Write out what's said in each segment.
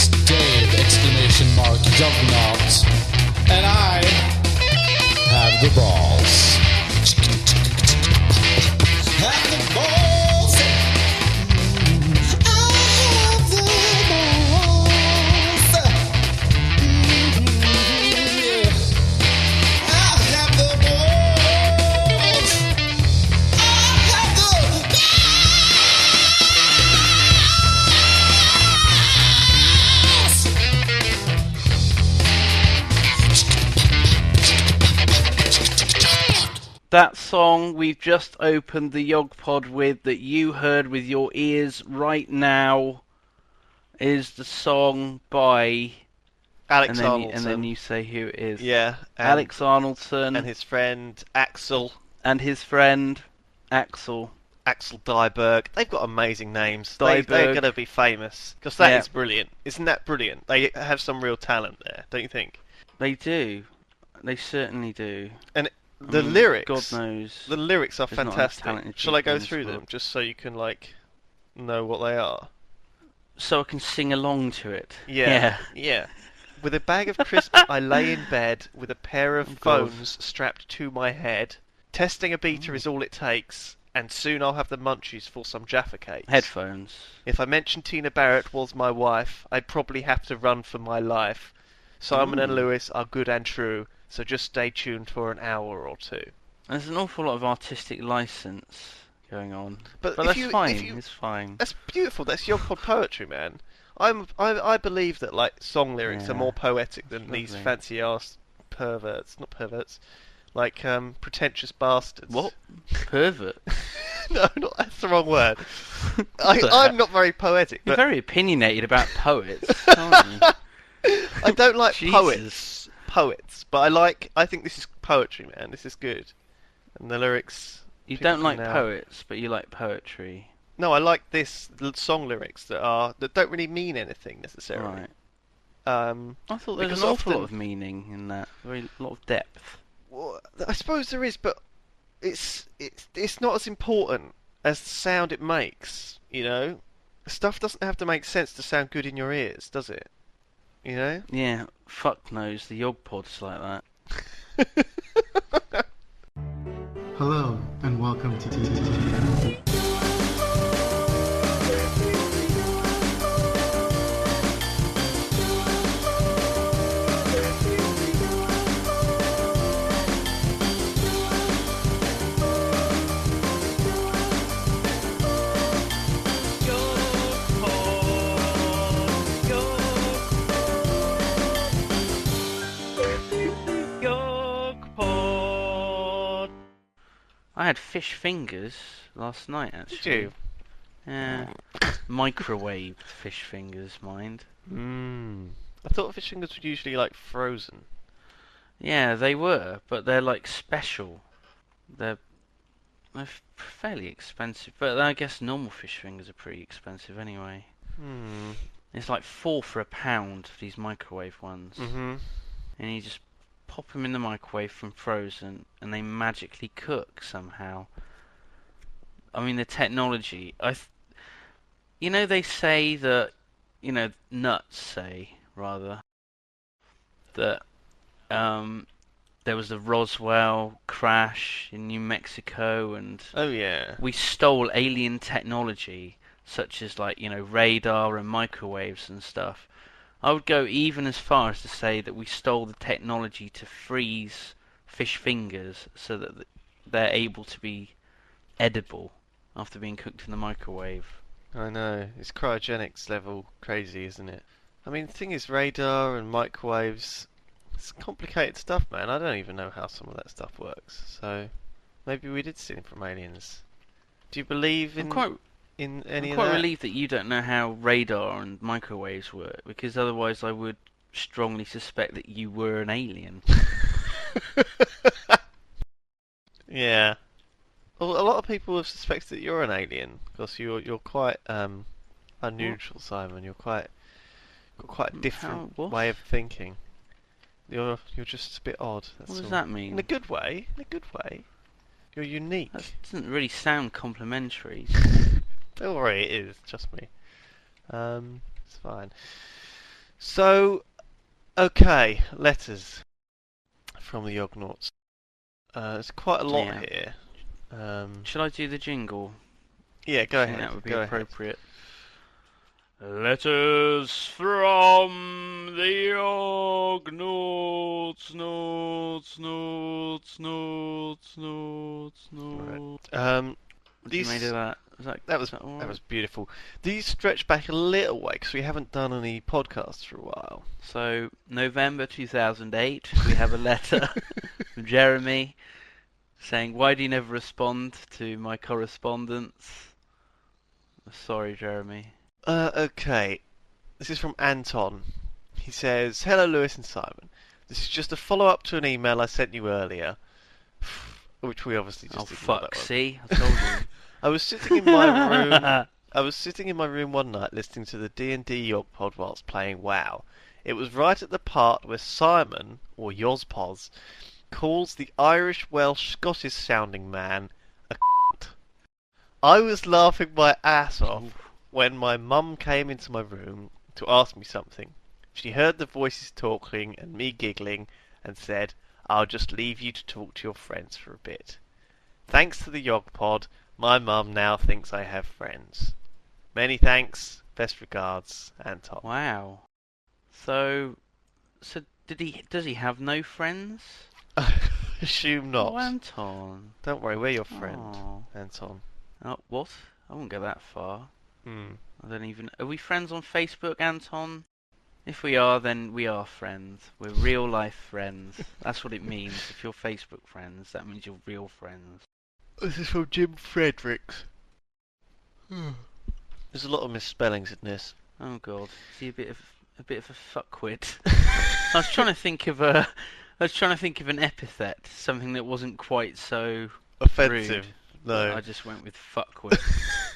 It's Dave! Exclamation mark, Juggernaut. And I have the balls. Have the balls. I have the balls. Yeah. I have the balls. I have the That song we've just opened the YoGPoD with, that you heard with your ears right now, is the song by Alex and Arnoldson. then you say who it is. Yeah. Alex Arnoldson and his friend Axel. and his friend Axel. Axel Dieberg. They've got amazing names. Dieberg. They're going to be famous. Because that Yeah. is brilliant. Isn't that brilliant? They have some real talent there, don't you think? They do. They certainly do. And I the mean, lyrics... God knows. The lyrics are There's not enough fantastic. talented Shall I people go in this through them, world. just so you can, know what they are? So I can sing along to it. Yeah. With a bag of crisps, I lay in bed with a pair of God. phones strapped to my head. Testing a beta is all it takes, and soon I'll have the munchies for some Jaffa cakes. Headphones. If I mentioned Tina Barrett was my wife, I'd probably have to run for my life. Simon and Lewis are good and true, so just stay tuned for an hour or two. There's an awful lot of artistic license going on. But if that's you- fine. if you- It's fine. That's beautiful. That's YoGPoD poetry, man. I believe that song lyrics are Yeah, more poetic than it's these lovely. fancy ass not perverts, pretentious bastards. What? Pervert? No, that's the wrong word. I'm not very poetic, You're but very opinionated about poets, aren't you? I don't like Jesus. poets, but I think this is poetry, man. This is good, and the lyrics. You people don't like can now- poets, but you like poetry. No, I like song lyrics that don't really mean anything necessarily. Right. I I thought there was Because an awful lot often- of meaning in that. A lot of depth. Well, I suppose there is, but it's not as important as the sound it makes. You know, stuff doesn't have to make sense to sound good in your ears, does it? You know. Yeah, fuck knows, the YoGPod's like that. Hello, and welcome to I had fish fingers last night, actually. Did you? Yeah. Microwaved fish fingers, mind. I thought fish fingers were usually frozen. Yeah, they were, but they're special. They're fairly expensive, but I guess normal fish fingers are pretty expensive anyway. It's like £4 for a pound for these microwave ones. Mhm. And you just pop them in the microwave from frozen, and they magically cook somehow. I mean, the technology. They say that, nuts say rather that there was the Roswell crash in New Mexico, and Oh yeah. we stole alien technology such as radar and microwaves and stuff. I would go even as far as to say that we stole the technology to freeze fish fingers so that they're able to be edible after being cooked in the microwave. I know. It's cryogenics level crazy, isn't it? I mean, the thing is, radar and microwaves. It's complicated stuff, man. I don't even know how some of that stuff works. So maybe we did steal it from aliens. Do you believe in any I'm of quite that? relieved that you don't know how radar and microwaves work, because otherwise I would strongly suspect that you were an alien. Yeah. Well, a lot of people have suspected that you're an alien because you're quite unusual, Simon. You're got quite a different what? way of thinking. You're just a bit odd. That's What does all. that mean? In a good way. In a good way. You're unique. That doesn't really sound complimentary. Don't worry, it is. Trust me. It's fine. So, okay, letters from the Yognauts. There's quite a lot Yeah. here. Shall I do the jingle? Yeah, go I ahead. think that would be go ahead. appropriate. Letters from the Yognauts, notes. Right. What do you made of that? That is that all right? was beautiful. These stretch back a little way because we haven't done any podcasts for a while. So, November 2008, we have a letter from Jeremy saying, "Why do you never respond to my correspondence?" Sorry, Jeremy. Okay. This is from Anton. He says, "Hello, Lewis and Simon. This is just a follow-up to an email I sent you earlier," which we obviously just ignored that fuck, one. see? I told you. I was sitting in my room. I was sitting in my room one night listening to the D&D YoGPoD whilst playing WoW. It was right at the part where Simon, or YoZPoz, calls the Irish, Welsh, Scottish sounding man a cunt. I was laughing my ass off when my mum came into my room to ask me something. She heard the voices talking and me giggling and said, "I'll just leave you to talk to your friends for a bit." Thanks to the YoGPod, my mum now thinks I have friends. Many thanks. Best regards, Anton. Wow. So does he have no friends? Assume not. Oh, Anton. Don't worry, we're your friend, Oh. Anton. Oh, what? I won't go that far. Hmm. I don't even... Are we friends on Facebook, Anton? If we are, then we are friends. We're real life friends. That's what it means. If you're Facebook friends, that means you're real friends. This is from Jim Fredericks. There's a lot of misspellings in this. Oh god, is he a bit of a fuckwit? I was trying to think of an epithet, something that wasn't quite so Offensive. rude. No. I just went with fuckwit.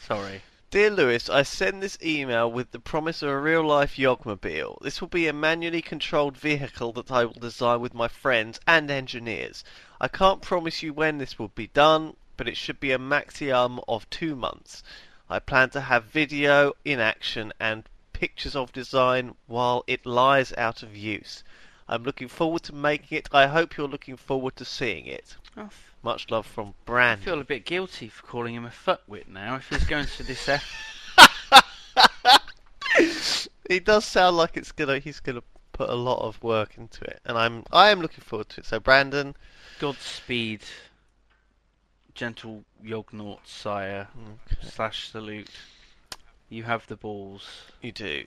Sorry. Dear Lewis, I send this email with the promise of a real-life Yogmobile. This will be a manually controlled vehicle that I will design with my friends and engineers. I can't promise you when this will be done, but it should be a maximum of 2 months. I plan to have video in action and pictures of design while it lies out of use. I'm looking forward to making it. I hope you're looking forward to seeing it. Oh, Much love from I Brandon. feel a bit guilty for calling him a fuckwit now. If he's going to this It does sound like he's gonna put a lot of work into it, and I am looking forward to it. So Brandon, Godspeed, gentle Yognaut sire / salute. You have the balls. you do.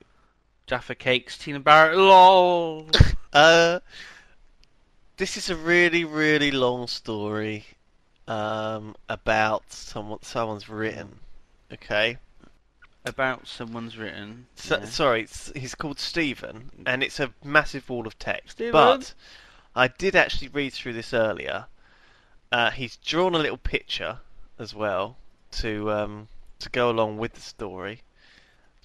Jaffa Cakes, Tina Barrett, lol. This is a really, really long story about someone's written. Okay. About someone's written. So, yeah. Sorry, he's called Stephen, and it's a massive wall of text. Stephen! But I did actually read through this earlier. He's drawn a little picture as well to go along with the story.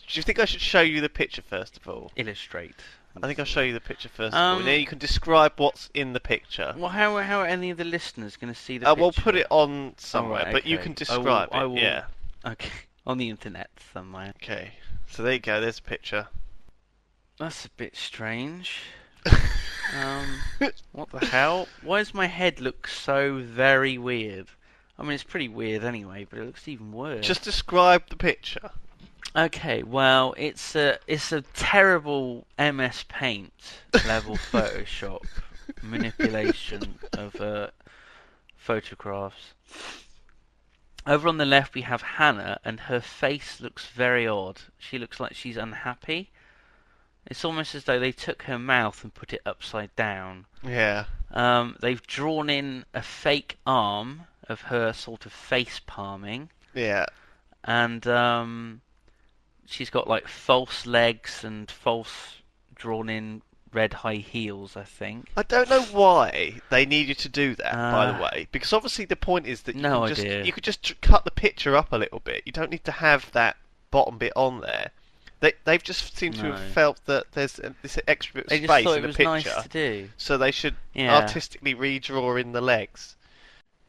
Do you think I should show you the picture first of all? Illustrate. I think I'll show you the picture first of all. Then you can describe what's in the picture. Well, how are any of the listeners going to see the picture? We'll put it on somewhere, Alright, but you okay. can describe I it. will- Yeah. Okay, on the internet somewhere. Okay. So there you go. There's a picture. That's a bit strange. What the hell? Why does my head look so very weird? I mean, it's pretty weird anyway, but it looks even worse. Just describe the picture. Okay, well, it's a terrible MS Paint level Photoshop manipulation of photographs. Over on the left we have Hannah, and her face looks very odd. She looks like she's unhappy. It's almost as though they took her mouth and put it upside down. Yeah. They've drawn in a fake arm of her sort of face palming, Yeah. and she's got like false legs and false drawn in red high heels, I think. I don't know why they needed to do that, by the way, because obviously the point is that you could just cut the picture up a little bit. You don't need to have that bottom bit on there. They've just seemed to have felt that there's this extra bit of They space just thought in it the was picture, nice to do. so they should Yeah. artistically redraw in the legs.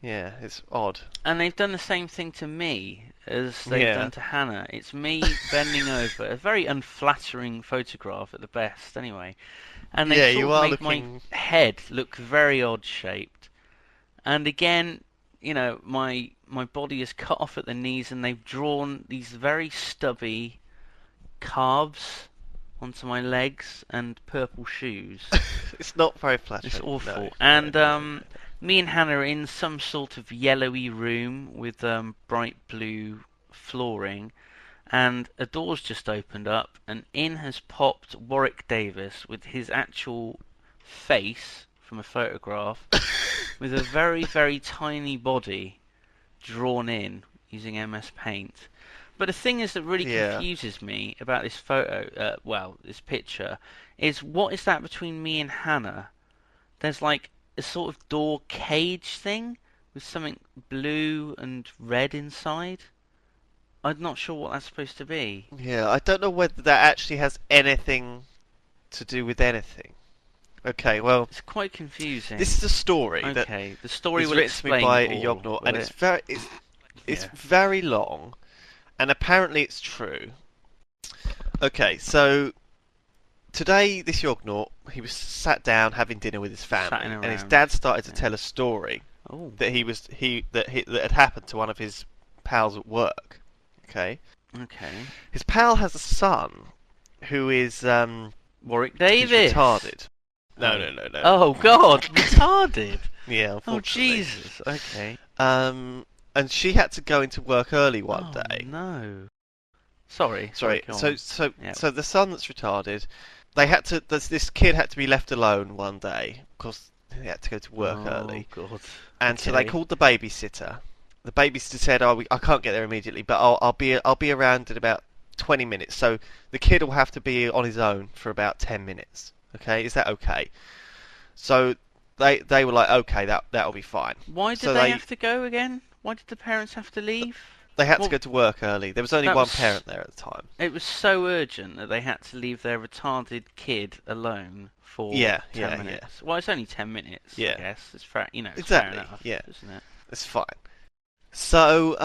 Yeah, it's odd. And they've done the same thing to me as they've Yeah. done to Hannah. It's me bending over, a very unflattering photograph at the best, anyway. And Yeah, they you sort are of made looking. my head look very odd shaped. And again, my body is cut off at the knees, and they've drawn these very stubby calves onto my legs and purple shoes. It's not very flattering. It's awful. No, And no. me and Hannah are in some sort of yellowy room with bright blue flooring, and a door's just opened up, and in has popped Warwick Davis with his actual face from a photograph, with a very, very tiny body drawn in using MS Paint. But the thing is that really Yeah. confuses me about this photo, this picture, is what is that between me and Hannah? There's like a sort of door cage thing with something blue and red inside. I'm not sure what that's supposed to be. Yeah, I don't know whether that actually has anything to do with anything. Okay, well, It's quite confusing. this is a story that Okay, the story was will written to me explain by all, a Yognor, will and it? it's Yeah. very long, and apparently it's true. Okay, so today this Yognor, he was sat down having dinner with his family, Sitting and his around, dad started to yeah. tell a story Oh, that that had happened to one of his pals at work. Okay, okay. his pal has a son who is Warwick he's Davis. retarded. No, Oh. no. Oh God, retarded. Yeah, Oh unfortunately. Jesus. Okay. And she had to go into work early one Oh, day. no. Sorry. Sorry. Go So on. Yep. so the son that's retarded, they had to. This kid had to be left alone one day because he had to go to work early, Oh God. and so they Okay. called the babysitter. The babysitter said, "Oh, I can't get there immediately, but I'll be around in about 20 minutes. So the kid will have to be on his own for about 10 minutes. Okay, is that okay?" So they were like, "Okay, that'll be fine." Why did So they have to go again? Why did the parents have to leave? They had Well, to go to work early. There was only that one was- parent there at the time. It was so urgent that they had to leave their retarded kid alone for Yeah, 10 yeah, minutes. Well, it's only 10 minutes, Yeah. I guess. It's fair, it's Exactly, fair enough, yeah. isn't it? It's fine. So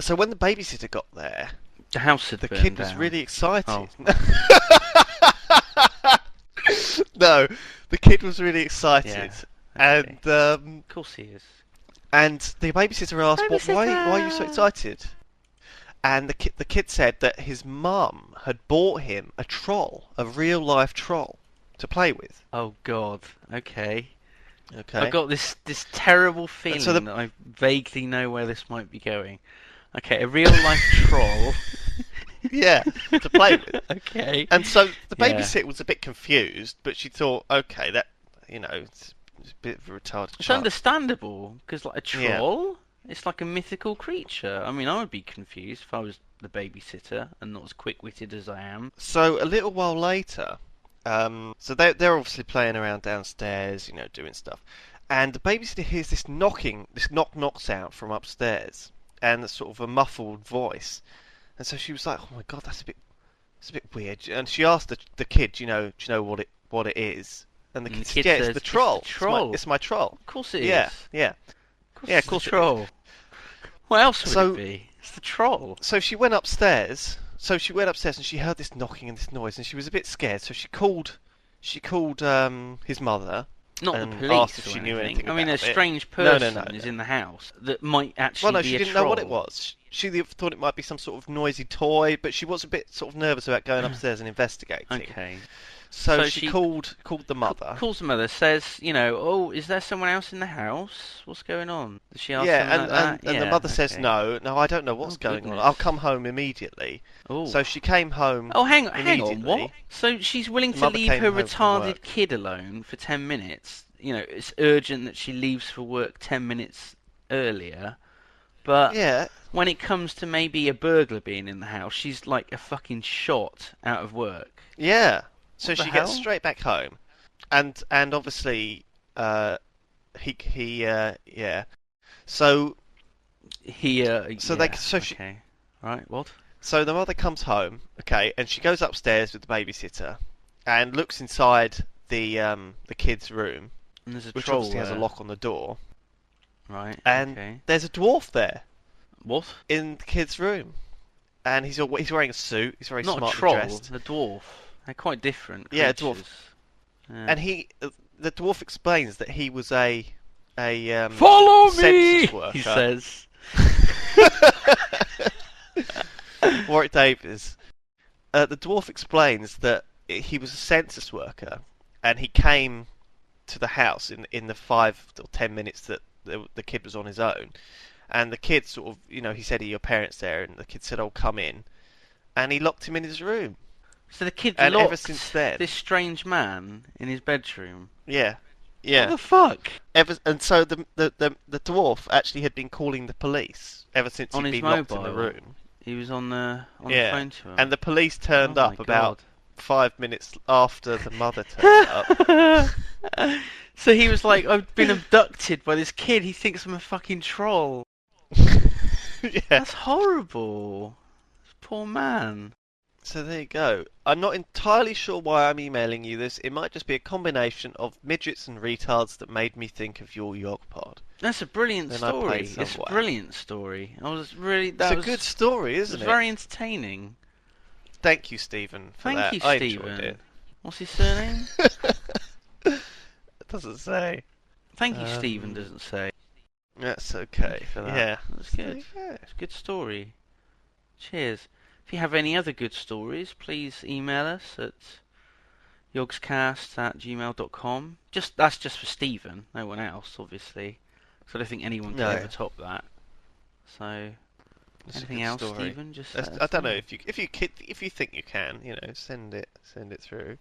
so when the babysitter got there, The house had the burned kid was down. really excited. Oh. No, the kid was really excited, Yeah, okay. and Of course he is. and the babysitter asked, why are you so Babysitter! excited?" And the kid said that his mum had bought him a troll, a real life troll, to play with. Oh God. Okay. Okay. I've got this terrible feeling so the- that I vaguely know where this might be going. Okay, a real life troll. Yeah, to play with. Okay. And so the Yeah. babysitter was a bit confused, but she thought, okay, that it's a bit of a retarded It's child. understandable, because like a Yeah. troll, it's like a mythical creature. I mean, I would be confused if I was the babysitter and not as quick-witted as I am. So a little while later, so they're obviously playing around downstairs, doing stuff, and the babysitter hears this knock knock sound from upstairs, and a sort of a muffled voice, and so she was like, "Oh my God, it's a bit weird." And she asked the kid, "Do you know what it is?" And the And kid the said, kid "Yeah, says, it's the "It's the troll. troll." It's my troll." Of course it is. Yeah, yeah. Yeah, of Of course it's it the troll. What else would So- it be? It's the troll. So she went upstairs. And she heard this knocking and this noise, and she was a bit scared. So she called his mother. Not and the police asked if or she knew anything. anything I mean, a about it. strange No, person no, no, is no. in the house that might actually Well, no, be she a didn't troll. know what it was. She thought it might be some sort of noisy toy, but she was a bit sort of nervous about going upstairs and investigating. Okay. So, So she she called the mother. Calls the mother, says, oh, is there someone else in the house? What's going on? Does she ask Yeah, something and, like that? and the Yeah, mother says, okay. no, I don't know what's Oh, going on. goodness. I'll come home immediately. Oh. So she came home. Oh, hang on, immediately. what? So she's willing The to mother leave came her home from work. retarded kid alone for 10 minutes. It's urgent that she leaves for work 10 minutes earlier. But Yeah, when it comes to maybe a burglar being in the house, she's like a fucking shot out of work. yeah. So What the she gets hell? straight back home, and obviously, yeah. So So they- Yeah, so she- okay. Right, what? So the mother comes home, okay, and she goes upstairs with the babysitter, and looks inside the kid's room, And there's a which troll obviously has a there. lock on the door, Right, and okay. there's a dwarf there. What? in the kid's room, and he's wearing a suit. He's very Not a smartly troll, dressed. a dwarf. They're quite different Yeah, a creatures. dwarf. Yeah. And the dwarf explains that he was a Follow me! census worker. He says. Warwick Davis. The dwarf explains that he was a census worker, and he came to the house in the 5 or 10 minutes that the kid was on his own. And the kid sort of, he said, "Are your parents there?" And the kid said, "Oh, come in." And he locked him in his room. So the kid And locked ever since then, this strange man in his bedroom. yeah. What the fuck? And so the dwarf actually had been calling the police ever since On he'd his been locked in the mobile? room. He was on the Yeah. phone to him. And the police turned Oh my up about God. 5 minutes after the mother turned up. So he was like, I've been abducted by this kid. He thinks I'm a fucking troll. Yeah. That's horrible. This poor man. So there you go. I'm not entirely sure why I'm emailing you this. It might just be a combination of midgets and retards that made me think of your YoGPoD. That's a brilliant Then I story. played It's a somewhere. brilliant story. It's a good story, It isn't was it? very entertaining. Thank you, Stephen, for Thank that. you, I Stephen. enjoyed it. What's his surname? It doesn't say. Thank you, Stephen doesn't say. That's okay. For that. Yeah. That's good. Yeah. It's a good story. Cheers. If you have any other good stories, please email us at yogscast@gmail.com. That's just for Stephen, no one else, obviously. So I don't think anyone can No. ever top that. So It's a anything good else, story. Stephen? Just I let us don't know if you think you can, send it through.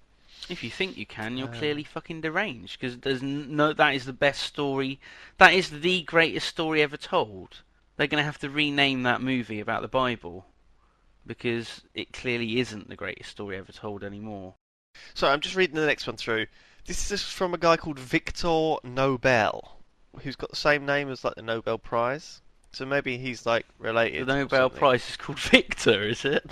If you think you can, you're Um, clearly fucking deranged. Because that is the best story. That is the greatest story ever told. They're going to have to rename that movie about the Bible. Because it clearly isn't the greatest story ever told anymore. So I'm just reading the next one through. This is from a guy called Victor Nobel, who's got the same name as like the Nobel Prize. So maybe he's like related. The or Nobel something. Prize is called Victor, is it?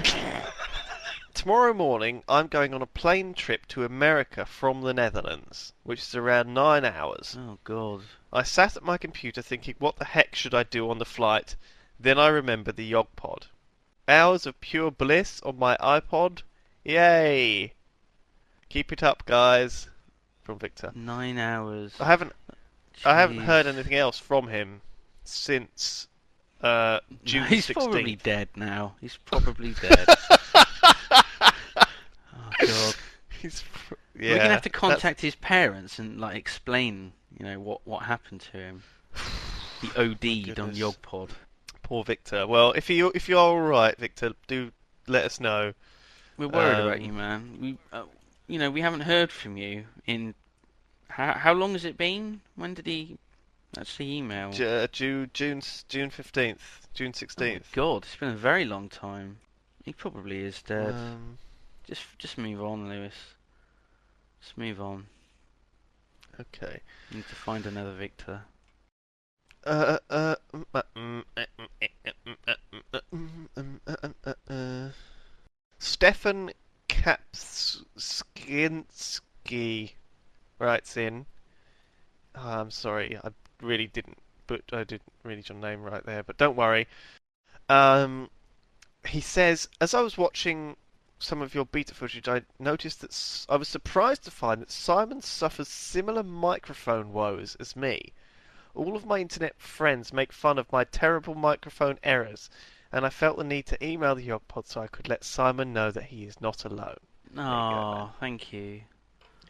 Tomorrow morning, I'm going on a plane trip to America from the Netherlands, which is around 9 hours. Oh, God. I sat at my computer thinking, what the heck should I do on the flight? Then I remembered the YoGPod. Hours of pure bliss on my iPod. Yay! Keep it up, guys. From Victor. 9 hours. I haven't Jeez. heard anything else from him since June No, he's 16th. probably dead now. He's probably dead. Oh, God. Yeah, We're gonna have to contact his parents and like explain, what happened to him. He OD'd on goodness. YoGPod. Poor Victor. Well, if you're all right, Victor, do let us know. We're worried about you, man. We haven't heard from you in how long has it been? When did he actually email? June 15th, June Oh 16th. my God, it's been a very long time. He probably is dead. Just move on, Lewis. Just move on. Okay. You need to find another Victor. Stefan Kapskinski writes in. I'm sorry, I really didn't read your name right there, but don't worry. He says, as I was watching some of your beta footage, I noticed that I was surprised to find that Simon suffers similar microphone woes as me. All of my internet friends make fun of my terrible microphone errors, and I felt the need to email the YoGPod so I could let Simon know that he is not alone. Oh, thank you.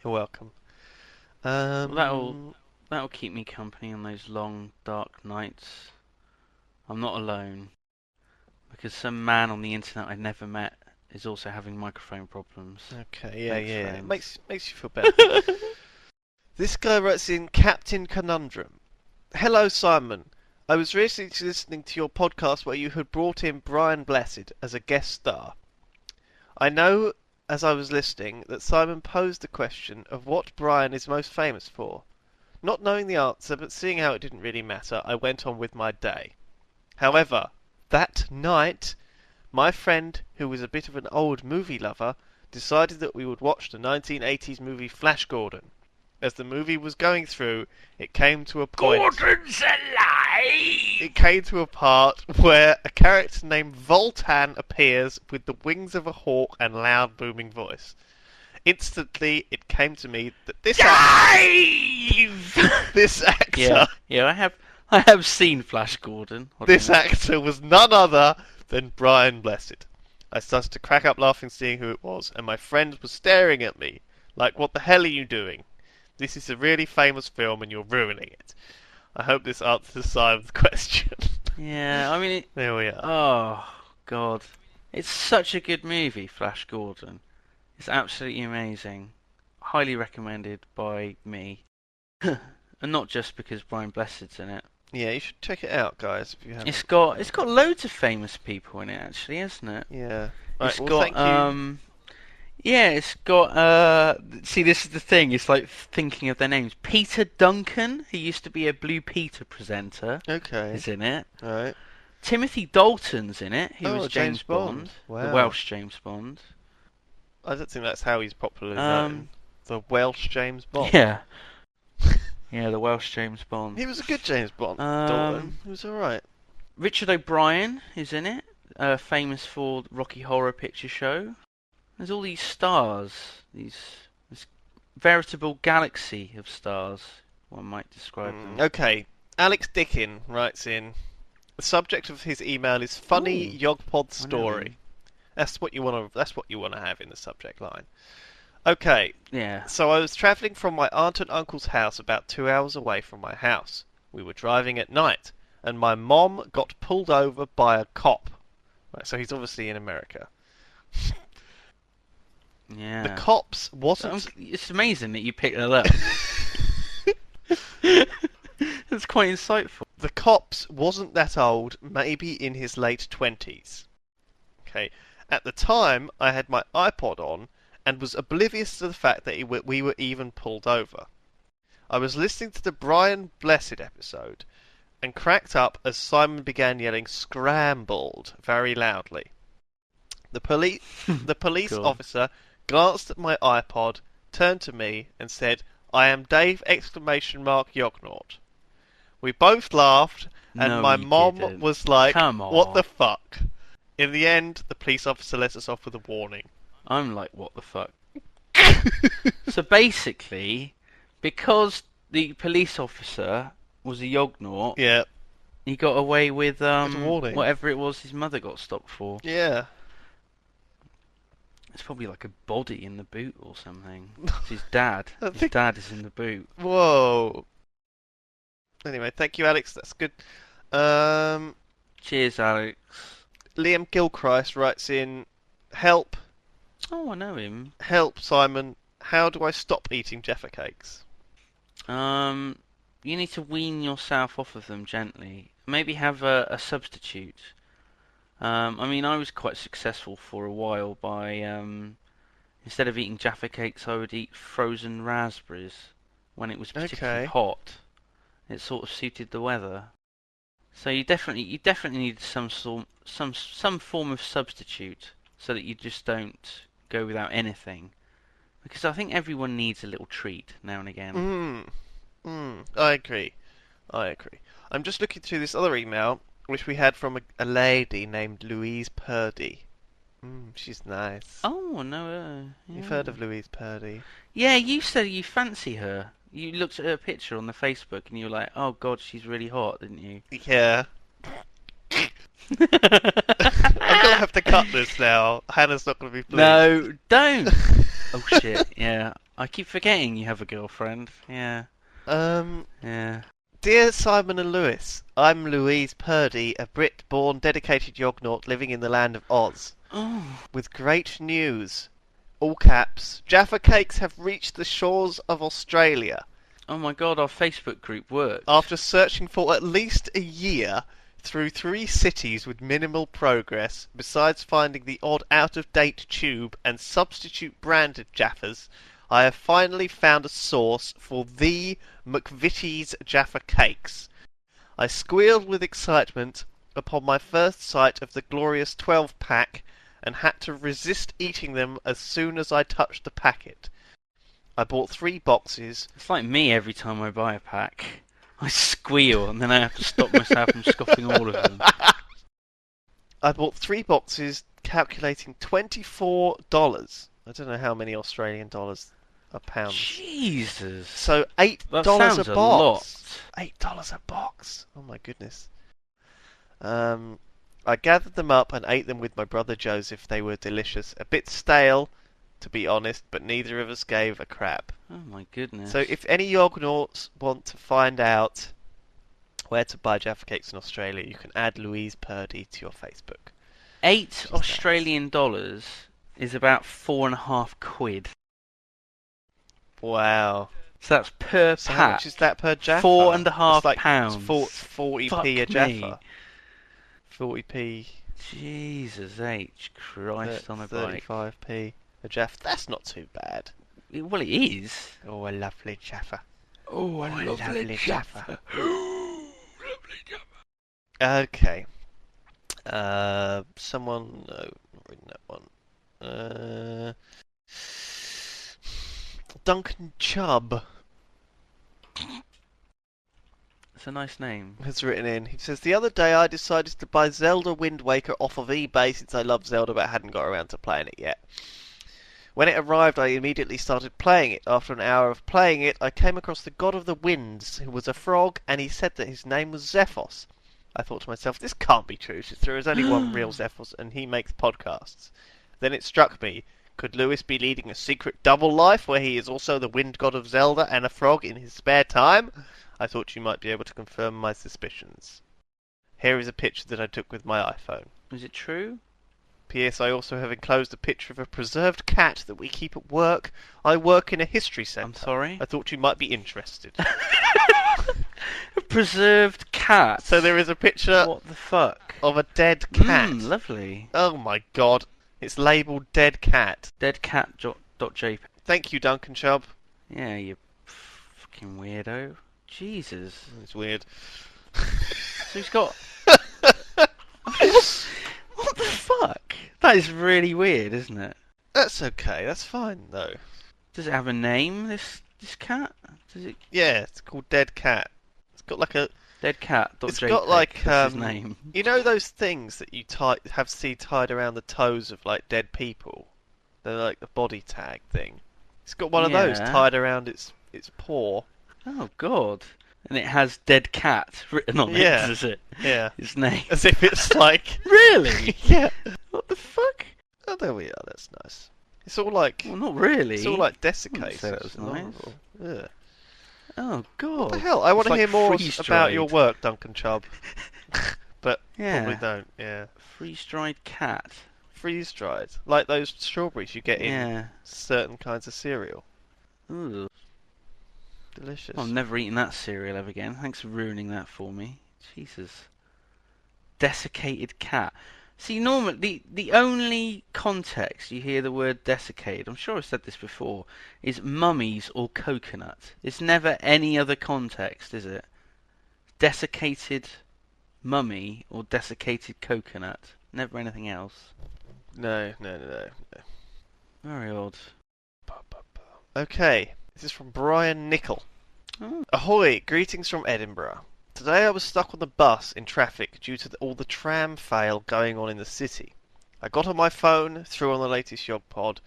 You're welcome. Well, that'll keep me company on those long, dark nights. I'm not alone. Because some man on the internet I never met is also having microphone problems. Okay, Thanks, yeah. friends. Makes you feel better. This guy writes in Captain Conundrum. Hello, Simon. I was recently listening to your podcast where you had brought in Brian Blessed as a guest star. I know, as I was listening, that Simon posed the question of what Brian is most famous for. Not knowing the answer, but seeing how it didn't really matter, I went on with my day. However, that night, my friend, who was a bit of an old movie lover, decided that we would watch the 1980s movie Flash Gordon. as the movie was going through, it came to a point... Gordon's alive! It came to a part where a character named Voltan appears with the wings of a hawk and loud booming voice. Instantly, it came to me that this actor... Yeah, I have seen Flash Gordon. This actor was none other than Brian Blessed. I started to crack up laughing seeing who it was, and my friend was staring at me, like, what the hell are you doing? This is a really famous film and you're ruining it. I hope this answers Simon's question. Yeah, I mean... There we are. Oh, God. It's such a good movie, Flash Gordon. It's absolutely amazing. Highly recommended by me. And not just because Brian Blessed's in it. Yeah, you should check it out, guys, if you haven't. It's got loads of famous people in it, actually, hasn't it? Yeah. Right, It's well, got, thank you. Yeah, it's got, see, this is the thing, it's like thinking of their names. Peter Duncan, who used to be a Blue Peter presenter, Okay. is in it. Alright. Timothy Dalton's in it, who Oh, was James James Bond. Bond. Wow. The Welsh James Bond. I don't think that's how he's popularly known. The Welsh James Bond. Yeah. Yeah, the Welsh James Bond. He was a good James Bond. Dalton. He was alright. Richard O'Brien is in it, famous for Rocky Horror Picture Show. There's all these stars, this veritable galaxy of stars, one might describe them. Okay. Alex Dickin writes in, the subject of his email is funny Ooh. YoGPoD I know story. him. That's what you want to have in the subject line. Okay. Yeah. So I was travelling from my aunt and uncle's house about 2 hours away from my house. We were driving at night, and my mom got pulled over by a cop. Right, so he's obviously in America. Yeah. The cops wasn't... It's amazing that you picked that up. That's quite insightful. The cops wasn't that old, maybe in his late 20s. Okay. At the time, I had my iPod on, and was oblivious to the fact that we were even pulled over. I was listening to the Brian Blessed episode and cracked up as Simon began yelling "scrambled" very loudly. The police Cool. officer glanced at my iPod, turned to me and said, "I am Dave!" Yognaut. We both laughed and No, my you mom didn't. was like, Come "What on." the fuck?" In the end, the police officer let us off with a warning. I'm like, what the fuck? So basically, because the police officer was a Yognaut, Yeah. he got away with a warning. whatever it was his mother got stopped for. Yeah. It's probably like a body in the boot or something. It's his dad. I His think- dad is in the boot. Whoa. Anyway, thank you, Alex. That's good. Cheers, Alex. Liam Gilchrist writes in, help, Oh, I know him. Simon. How do I stop eating Jaffa cakes? You need to wean yourself off of them gently. Maybe have a substitute. I mean, I was quite successful for a while by, instead of eating Jaffa cakes, I would eat frozen raspberries when it was particularly Okay. hot. It sort of suited the weather. So you definitely need some form of substitute so that you just don't go without anything. Because I think everyone needs a little treat now and again. I agree. I'm just looking through this other email, which we had from a lady named Louise Purdy. She's nice. Oh, no. You've heard of Louise Purdy? Yeah, you said you fancy her. You looked at her picture on the Facebook and you were like, oh god, she's really hot, didn't you? Yeah. I'm gonna have to cut this now. Hannah's not gonna be pleased. No, don't! Oh shit, yeah. I keep forgetting you have a girlfriend. Yeah. Yeah. Dear Simon and Lewis, I'm Louise Purdy, a Brit-born dedicated Yognaut living in the land of Oz. Oh. With great news. All caps. Jaffa cakes have reached the shores of Australia. Oh my god, our Facebook group worked. After searching for at least a year through 3 cities with minimal progress, besides finding the odd out-of-date tube and substitute branded Jaffas, I have finally found a source for the McVitie's Jaffa cakes. I squealed with excitement upon my first sight of the glorious 12-pack and had to resist eating them as soon as I touched the packet. I bought 3 boxes. It's like me every time I buy a pack. I squeal and then I have to stop myself from scoffing all of them. I bought 3 boxes, calculating $24. I don't know how many Australian dollars are pounds. Jesus. So $8 That sounds a a box. lot. $8 a box. Oh my goodness. I gathered them up and ate them with my brother Joseph. They were delicious. A bit stale, to be honest, but neither of us gave a crap. Oh my goodness. So if any Yognauts want to find out where to buy Jaffa cakes in Australia, you can add Louise Purdy to your Facebook. $8 Australian dollars is about £4.50. Wow. So that's per So pack. how much is that per Jaffa? £4.50. It's like £40p Fuck a Jaffa. me. 40p. Jesus H. Christ on a bike. 35p a Jaffa. That's not too bad. Well, it is. Oh, a lovely Jaffa. Oh, a lovely Jaffa. Lovely Jaffa. Okay. Someone... No, not reading that one. Duncan Chubb It's a nice name. has written in. He says, the other day I decided to buy Zelda Wind Waker off of eBay since I love Zelda but hadn't got around to playing it yet. When it arrived, I immediately started playing it. After an hour of playing it, I came across the God of the Winds, who was a frog, and he said that his name was Zephos. I thought to myself, this can't be true, since there is only one real Zephos, and he makes podcasts. Then it struck me, could Lewis be leading a secret double life, where he is also the wind god of Zelda and a frog in his spare time? I thought you might be able to confirm my suspicions. Here is a picture that I took with my iPhone. Is it true? P.S. I also have enclosed a picture of a preserved cat that we keep at work. I work in a history centre. I'm sorry? I thought you might be interested. A preserved cat. So there is a picture What the fuck? of a dead cat. Lovely. Oh my god. It's labelled dead cat. Deadcat.jpg. Thank you, Duncan Chubb. Yeah, you fucking weirdo. Jesus. It's weird. So he's got... What the fuck? That is really weird, isn't it? That's okay. That's fine, though. Does it have a name, this cat? Does it... Yeah, it's called Dead Cat. It's got like a... Deadcat.jpg. It's got like That's his name. You know those things that you see tied around the toes of like dead people? They're like the body tag thing. It's got one of those Yeah. tied around its paw. Oh god. And it has dead cat written on Yeah. it, does it? Yeah. His name. As if it's like... Really? Yeah. What the fuck? Oh, there we are. That's nice. It's all like... Well, not really. It's all like Wouldn't desiccated. say that was It's nice. horrible. Ugh. Oh god. What the hell? I want to It's hear like more freeze-dried. about your work, Duncan Chubb. But Yeah. probably don't, yeah. Freeze-dried cat. Freeze-dried. Like those strawberries you get in Yeah. certain kinds of cereal. Ooh. Delicious. I'm never eating that cereal ever again. Thanks for ruining that for me. Jesus. Desiccated cat. See, normally, the only context you hear the word desiccated, I'm sure I've said this before, is mummies or coconut. It's never any other context, is it? Desiccated mummy or desiccated coconut. Never anything else. No. Very odd. Okay, this is from Brian Nickel. Oh. Ahoy, greetings from Edinburgh. Today I was stuck on the bus in traffic due to all the tram fail going on in the city. I got on my phone, threw on the latest YoGPoD,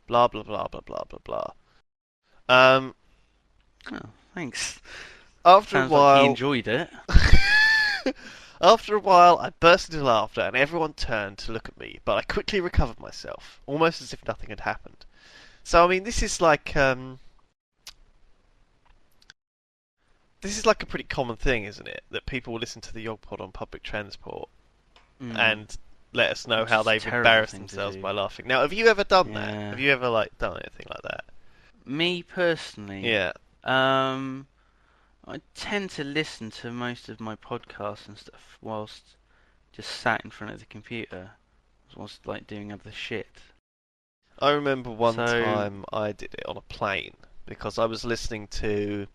blah blah blah blah blah blah blah. Oh, thanks. After Sounds a while, like he enjoyed it. After a while, I burst into laughter and everyone turned to look at me, but I quickly recovered myself, almost as if nothing had happened. So, I mean, this is like a pretty common thing, isn't it? That people will listen to the YoGPod on public transport Mm. and let us know Which how is a they've terrible embarrassed thing to themselves do. by laughing. Now, have you ever done that? Yeah. Have you ever done anything like that? Me personally, Yeah. I tend to listen to most of my podcasts and stuff whilst just sat in front of the computer, whilst like doing other shit. I remember one So- time I did it on a plane because I was listening to.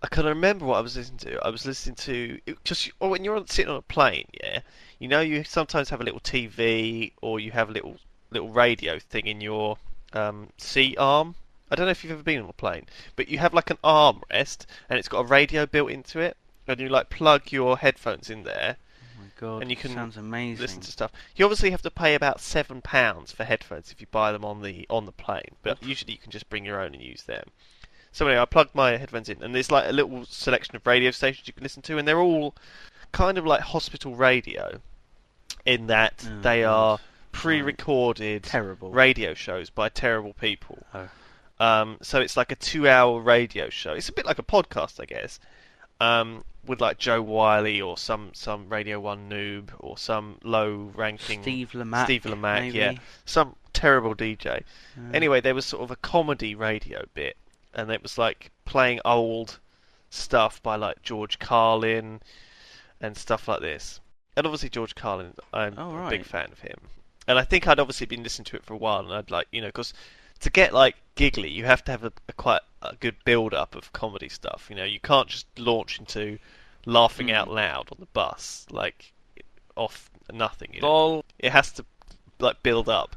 I can remember what I was listening to. I was listening to just when you're sitting on a plane, yeah. You know, you sometimes have a little TV or you have a little radio thing in your seat arm. I don't know if you've ever been on a plane, but you have like an armrest, and it's got a radio built into it, and you like plug your headphones in there, Oh my god, and you can sounds amazing. listen to stuff. You obviously have to pay about £7 for headphones if you buy them on the plane, but usually you can just bring your own and use them. So anyway, I plugged my headphones in, and there's like a little selection of radio stations you can listen to, and they're all kind of like hospital radio, in that they are pre-recorded Terrible. radio shows by terrible people. Oh. So it's like a 2-hour radio show. It's a bit like a podcast, I guess, with like Joe Wiley or some Radio 1 noob or some low-ranking Steve Lamacq, maybe? yeah, some terrible DJ. Anyway, there was sort of a comedy radio bit, and it was like playing old stuff by like George Carlin and stuff like this. And obviously George Carlin, I'm a big fan of him. And I think I'd obviously been listening to it for a while, and I'd like, because to get like giggly, you have to have a quite a good build-up of comedy stuff. You can't just launch into laughing out loud on the bus, like off nothing. Lol. It has to like build up.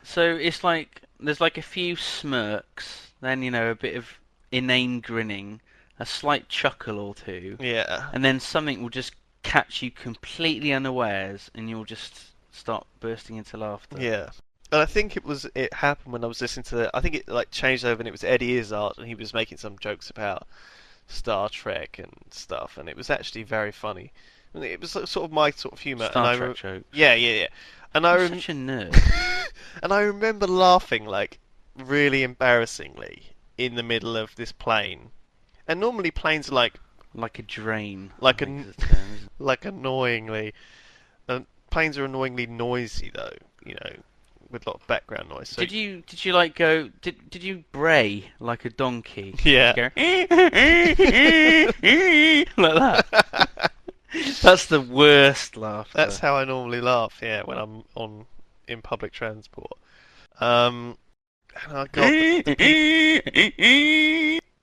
So it's like there's like a few smirks, then a bit of inane grinning, a slight chuckle or two, Yeah. and then something will just catch you completely unawares, and you'll just start bursting into laughter. Yeah. And I think it happened when I was listening to I think it like changed over, and it was Eddie Izzard, and he was making some jokes about Star Trek and stuff, and it was actually very funny. And it was sort of my sort of humour. Star Trek jokes. Yeah. And You're such a nerd. and I remember laughing like really embarrassingly in the middle of this plane. And normally planes are like a drain. like I think is the term, isn't it? like annoyingly. Planes are annoyingly noisy though, with a lot of background noise. So Did you like go? Did you bray like a donkey? Yeah. Go, like that. That's the worst laughter. That's how I normally laugh, yeah, when I'm in public transport. And I got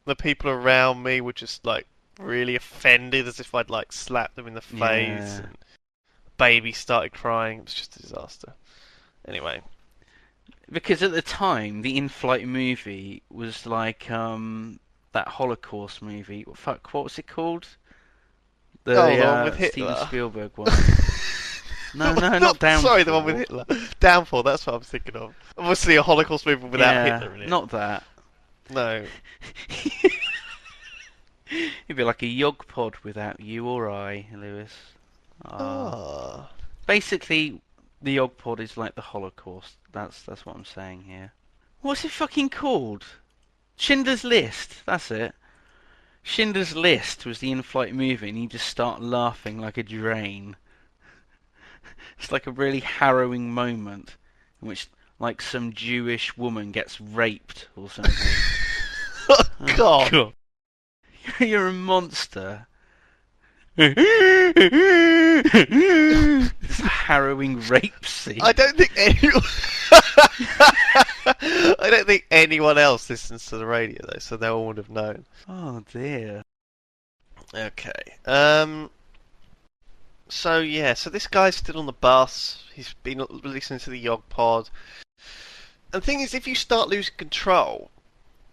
the people around me were just like really offended, as if I'd like slapped them in the face. Yeah. And baby started crying. It was just a disaster. Anyway. Because at the time, the in-flight movie was like that Holocaust movie. What was it called? The one with Hitler. Steven Spielberg one. No, not Downfall. Sorry, the one with Hitler. Downfall, that's what I'm thinking of. Obviously a Holocaust movie without Hitler in it. Not that. No. It'd be like a YoGPoD without you or I, Lewis. Ah. Basically, the YoGPoD is like the Holocaust. That's what I'm saying here. What's it fucking called? Schindler's List. That's it. Schindler's List was the in-flight movie, and you just start laughing like a drain. It's like a really harrowing moment in which, like, some Jewish woman gets raped or something. Oh, God. You're a monster. It's a harrowing rape scene. I don't think anyone else listens to the radio though, so they all would have known. Oh dear. Okay. So this guy's still on the bus. He's been listening to the YoGPoD. And the thing is, if you start losing control,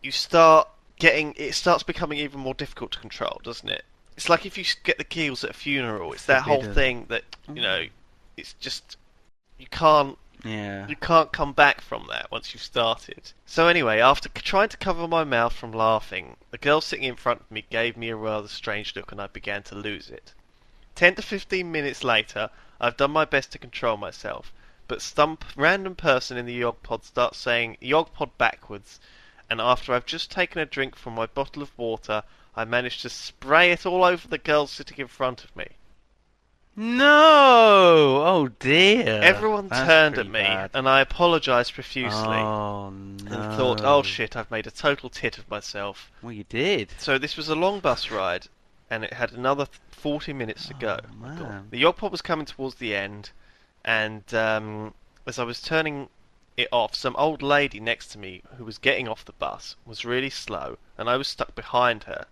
it starts becoming even more difficult to control, doesn't it? It's like if you get the keels at a funeral. It's that whole thing that it's just you can't come back from that once you've started. So anyway, after trying to cover my mouth from laughing, the girl sitting in front of me gave me a rather strange look, and I began to lose it. 10 to 15 minutes later, I've done my best to control myself, but some random person in the YoGPoD starts saying YoGPoD backwards, and after I've just taken a drink from my bottle of water, I managed to spray it all over the girl sitting in front of me. No! Oh dear. Everyone That's turned at pretty me, bad. and I apologised profusely. Oh no. And thought, oh shit, I've made a total tit of myself. Well, you did. So this was a long bus ride, and it had another 40 minutes to go. Oh, man. The YoGPoD was coming towards the end, and as I was turning it off, some old lady next to me who was getting off the bus was really slow, and I was stuck behind her.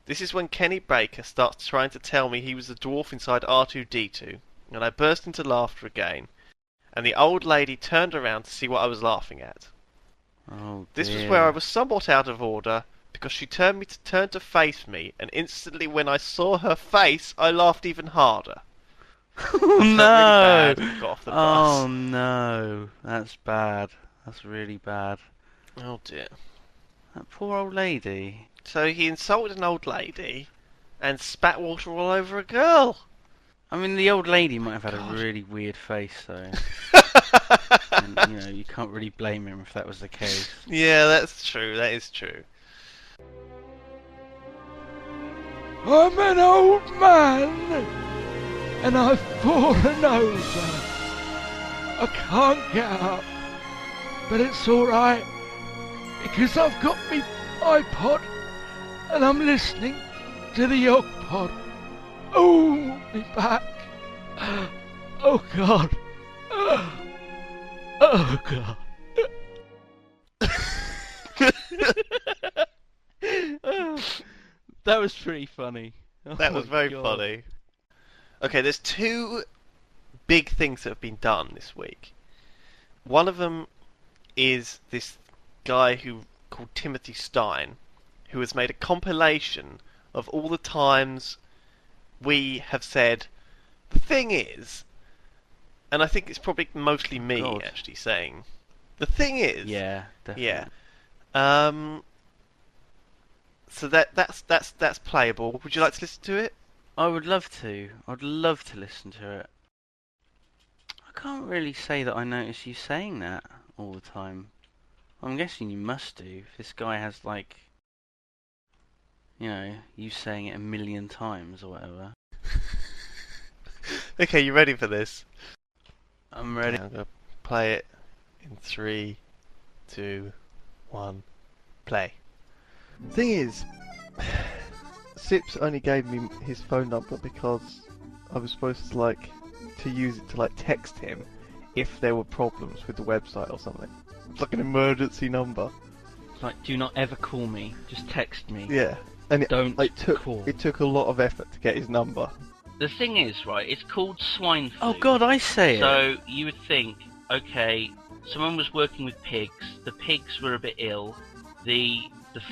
This is when Kenny Baker starts trying to tell me he was the dwarf inside R2-D2, and I burst into laughter again, and the old lady turned around to see what I was laughing at. Oh, This was dear. where I was somewhat out of order because she turned to face me, and instantly when I saw her face, I laughed even harder. Oh, I no! felt really bad when I got off the Oh, bus. no. That's bad. That's really bad. Oh dear. That poor old lady. So he insulted an old lady and spat water all over a girl. I mean, the old lady might have had God. a really weird face, though. And, you know, you can't really blame him if that was the case. Yeah, that's true. That is true. I'm an old man, and I've fallen over. I can't get up, but it's alright, because I've got me iPod, and I'm listening to the YoGPoD. Oh, me back. Oh God. Oh God. That was pretty funny. That was very funny. Okay, there's two big things that have been done this week. One of them is this guy called Timothy Stein, who has made a compilation of all the times we have said, the thing is, and I think it's probably mostly me God. actually saying, the thing is, Yeah, definitely. yeah. So that's playable. Would you like to listen to it? I would love to. I'd love to listen to it. I can't really say that I notice you saying that all the time. I'm guessing you must do. If this guy has, like, you know, you saying it 1,000,000 times or whatever. Okay, you ready for this? I'm ready. Okay, I'm gonna play it in 3, 2, 1, play. Thing is, Sips only gave me his phone number because I was supposed to use it to text him if there were problems with the website or something. It's like an emergency number. Like, do not ever call me. Just text me. Yeah, and Don't call. it took a lot of effort to get his number. The thing is, right, it's called swine flu. Oh God, I say it. So you would think, okay, someone was working with pigs, the pigs were a bit ill, the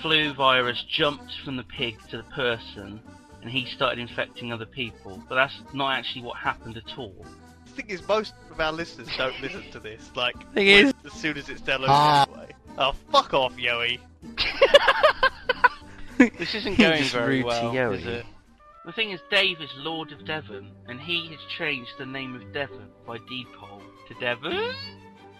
flu virus jumped from the pig to the person, and he started infecting other people. But that's not actually what happened at all. The thing is, most of our listeners don't listen to this. Thing is- as soon as it's downloaded anyway. Oh, fuck off, Yoey. This isn't going Just very rude to well, Yoey. is it? The thing is, Dave is Lord of Devon, and he has changed the name of Devon by deed poll to Devon.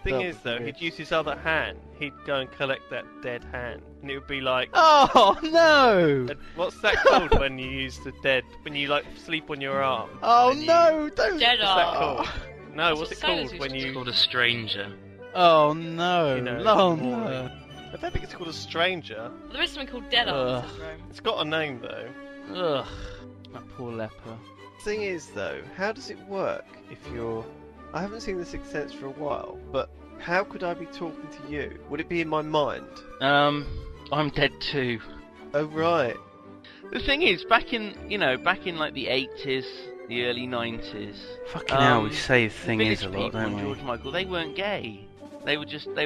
Thing Oh, is, though, he'd use his other hand. He'd go and collect that dead hand, and it would be like, Oh no! what's that called when you use the dead, when you sleep on your arm? Oh And you- no! Don't. Dead What's that arm. called? No, what's it what Silas called when used to It's you? called a stranger. Oh no! You know, Oh it's boring. no! I don't think it's called a stranger. Well, there is something called Dead Arms Syndrome. It's got a name though. Ugh. That poor leper. Thing is, though, how does it work if you're? I haven't seen The Sixth Sense for a while, but how could I be talking to you? Would it be in my mind? I'm dead too. Oh right. The thing is, back in like the 80s, the early 90s, Fucking hell, we Um, say the the thing is Village a lot, people don't and we? George Michael, they weren't gay. They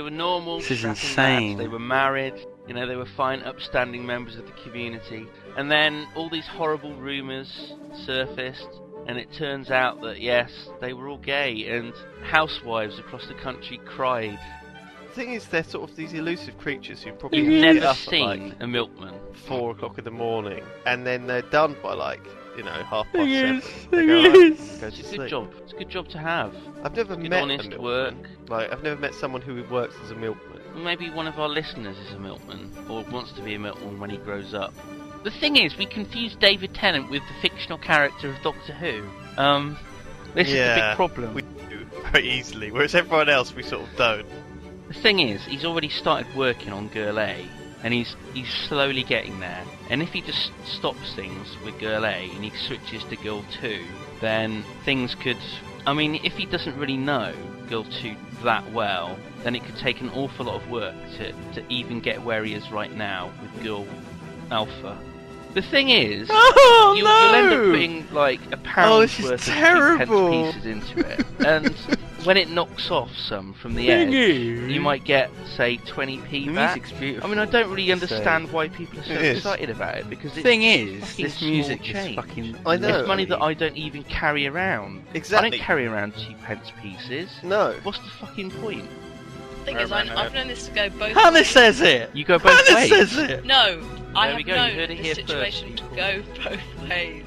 were normal, This is strapping insane. lads. They were married. You know, they were fine, upstanding members of the community. And then all these horrible rumours surfaced, and it turns out that yes, they were all gay, and housewives across the country cried. The thing is, they're sort of these elusive creatures who probably You've have to get never up seen a milkman. at 4 o'clock in the morning, and then they're done by 7:30. Thing is, They thing go home, is. go to It's a sleep. good job. It's a good job to have. I've never Good, met honest a milkman. work. I've never met someone who works as a milkman. Maybe one of our listeners is a milkman, or wants to be a milkman when he grows up. The thing is, we confuse David Tennant with the fictional character of Doctor Who. This is the Yeah, big problem. We do very easily, whereas everyone else we sort of don't. The thing is, he's already started working on Girl A, and he's slowly getting there. And if he just stops things with Girl A and he switches to Girl 2, then things could... I mean, if he doesn't really know Girl 2 that well, then it could take an awful lot of work to even get where he is right now with Girl Alpha. The thing is, Oh you'll end up no! putting like £1 this is worth of terrible. 2p pieces into it, and when it knocks off some from the Thing edge, is- you might get, say, 20p The back. music's beautiful. I mean, I don't really so- understand why people are so It is. excited about it, because it's Thing is, fucking this small music is change. fucking. I know. It's money that I don't even carry around. I Exactly. don't carry around 2p pieces. No. What's the fucking point? Thing is, I've known this to go both Hannah ways. says it. You go both Hannah ways. says it. No, I There we have go, you known heard it this here first, situation to people. go both ways.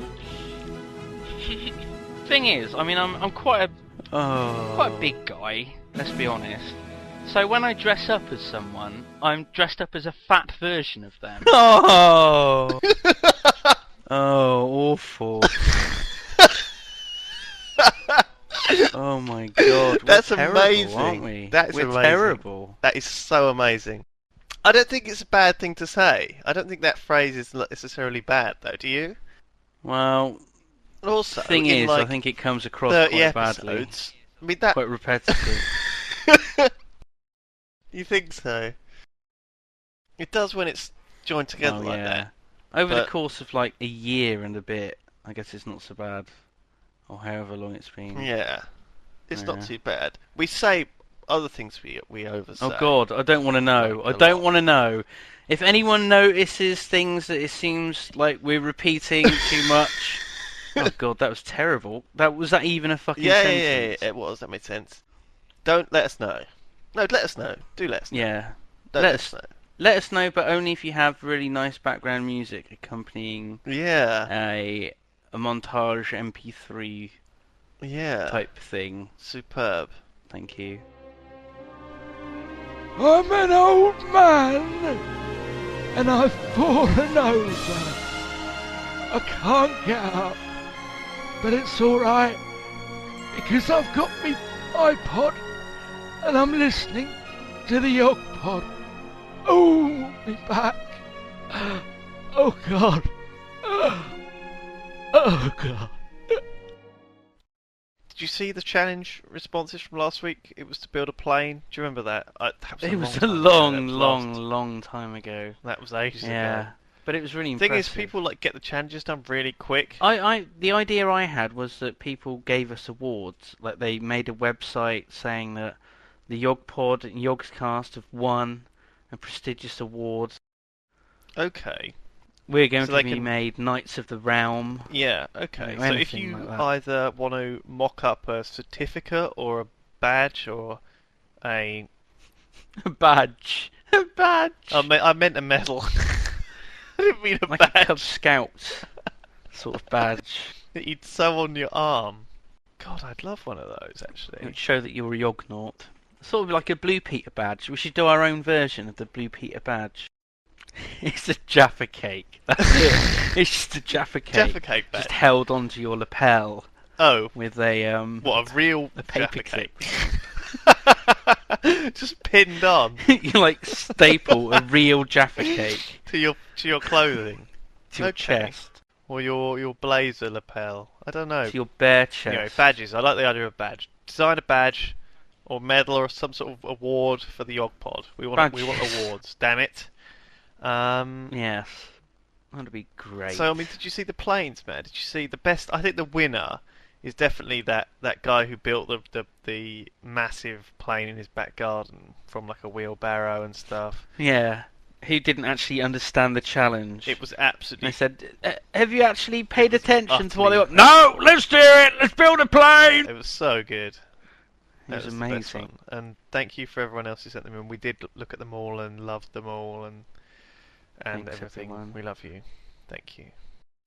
Thing is, I mean, I'm quite a Oh. quite a big guy, let's be honest. So when I dress up as someone, I'm dressed up as a fat version of them. Oh. Oh, awful. Oh my god. We're That's terrible, amazing. aren't we? That is We're amazing. terrible. That is so amazing. I don't think it's a bad thing to say. I don't think that phrase is necessarily bad, though. Do you? Well, Also, the thing in is, like I think it comes across 30 quite badly. episodes. I mean that. Quite repetitive. You think so? It does when it's joined together Oh, like yeah. that. Over the But- course of like a year and a bit, I guess it's not so bad. Or however long it's been. Yeah, it's Yeah. not too bad. We say other things we oversay. Oh god, I don't want to know. I Like a don't lot. want to know. If anyone notices things that it seems like we're repeating too much. Oh god, that was terrible. Was that even a fucking Yeah, sentence? it was. That made sense. Don't let us know. No, let us know. Do let us know. Yeah. Don't let let us- us know. Let us know, but only if you have really nice background music accompanying Yeah, a montage MP3 yeah. type thing. Superb. Thank you. I'm an old man, and I've fallen over. I can't get up, but it's alright, because I've got me iPod, and I'm listening to the YoGPoD. Oh, me back. Oh God. Oh God. Did you see the challenge responses from last week? It was to build a plane. Do you remember that? That It was a time ago. long, That was long, last- long time ago. That was ages Yeah. ago. But it was really The thing impressive. is, people like get the challenges done really quick. The idea I had was that people gave us awards. Like they made a website saying that the YoGPod and Yogscast have won a prestigious award. Okay. We're going So to they be can- made Knights of the Realm. Yeah, okay. Or So if anything you like that. either want to mock up a certificate or a badge or a... A badge. A badge. I meant a medal. I didn't mean a Like a badge Cub Scout sort of badge. that you'd sew on your arm. God, I'd love one of those, It actually. would show that you're a Yognaut. Sort of like a Blue Peter badge. We should do our own version of the Blue Peter badge. It's a Jaffa cake. That's it. It's just a Jaffa cake. Jaffa cake badge. Just held onto your lapel Oh, with a what, a real a paper Jaffa clip. cake? Just pinned on You like staple a real Jaffa cake to your clothing. to your Okay. chest, Or your blazer lapel. I don't know. to your bare chest. Anyway, badges. I like the idea of badge. Design a badge or medal or some sort of award for the YoGPod. We want Badges. awards. Damn it. Yes, that'd be great. So I mean, did you see the planes, man? Did you see the best? I think the winner is definitely that guy who built the massive plane in his back garden from like a wheelbarrow and stuff. Yeah, who didn't actually understand the challenge? It was They absolutely said, "Have you actually paid was attention to what they utterly want?" No, let's do it. Let's build a plane. It was so good. It was the best amazing. one. And thank you for everyone else who sent them in. We did look at them all and loved them all and Thanks, everything. everyone. We love you. Thank you.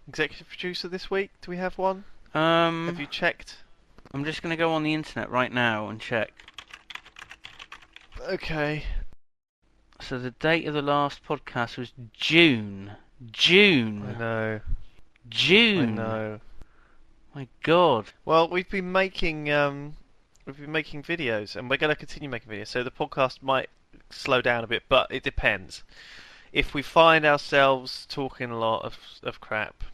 Executive producer this week, do we have one? Have you checked? I'm just gonna go on the internet right now and check. Okay. So the date of the last podcast was June. I know. June. I know. My God. Well, we've been making videos, and we're going to continue making videos. So the podcast might slow down a bit, but it depends. If we find ourselves talking a lot of crap,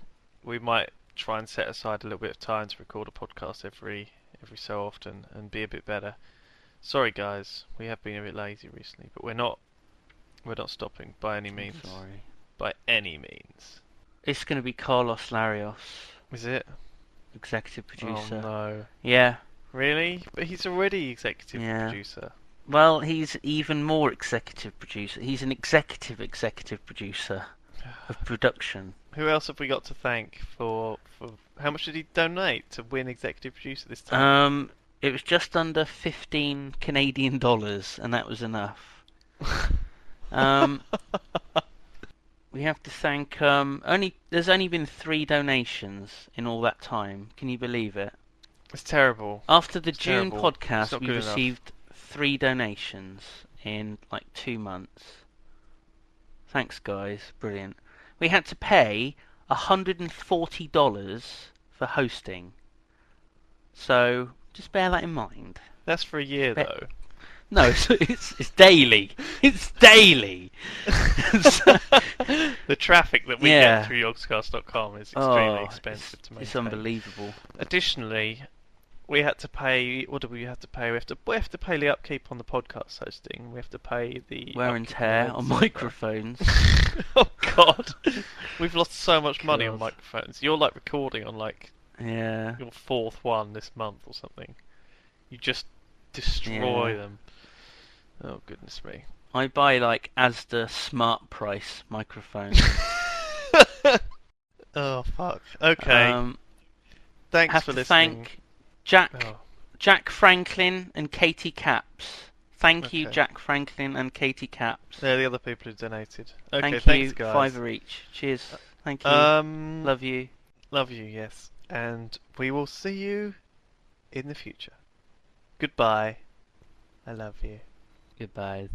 we might try and set aside a little bit of time to record a podcast every so often and be a bit better. Sorry, guys, we have been a bit lazy recently, but we're not stopping by any means. Sorry. By any means. It's gonna be Carlos Larios, Is it? executive producer. Oh no. Yeah. Really? But he's already executive Yeah. producer. Well, he's even more executive producer. He's an executive producer of production. Who else have we got to thank for how much did he donate to win executive producer this time? It was just under 15 Canadian dollars, and that was enough. We have to thank there's only been 3 donations in all that time. Can you believe it? It's terrible. After the It's June terrible. It's podcast, not we good enough. received 3 donations in like 2 months. Thanks, guys. Brilliant. We had to pay $140 for hosting. So just bear that in mind. That's for a year though. No, it's daily. It's daily. The traffic that we Yeah. get through yogscast.com is extremely Oh, expensive to maintain. It's unbelievable. Additionally, we had to pay. What do we have to pay? We have to pay the upkeep on the podcast hosting. We have to pay the Wear and upkeep tear the on server. microphones. Oh God, we've lost so much money on God. microphones. You're like recording on like Yeah. your 4th one this month or something. You just destroy Yeah. them. Oh goodness me. I buy like Asda Smart Price microphones. Oh fuck. Okay. Thanks Have for to listening. thank Oh. Jack Franklin and Katie Caps. Thank you, Okay. Jack Franklin and Katie Caps. They're the other people who donated. Okay, Thank thanks you, guys. $5 each. Cheers. Thank you. Love Love you. you, yes. And we will see you in the future. Goodbye. I love you. Goodbye.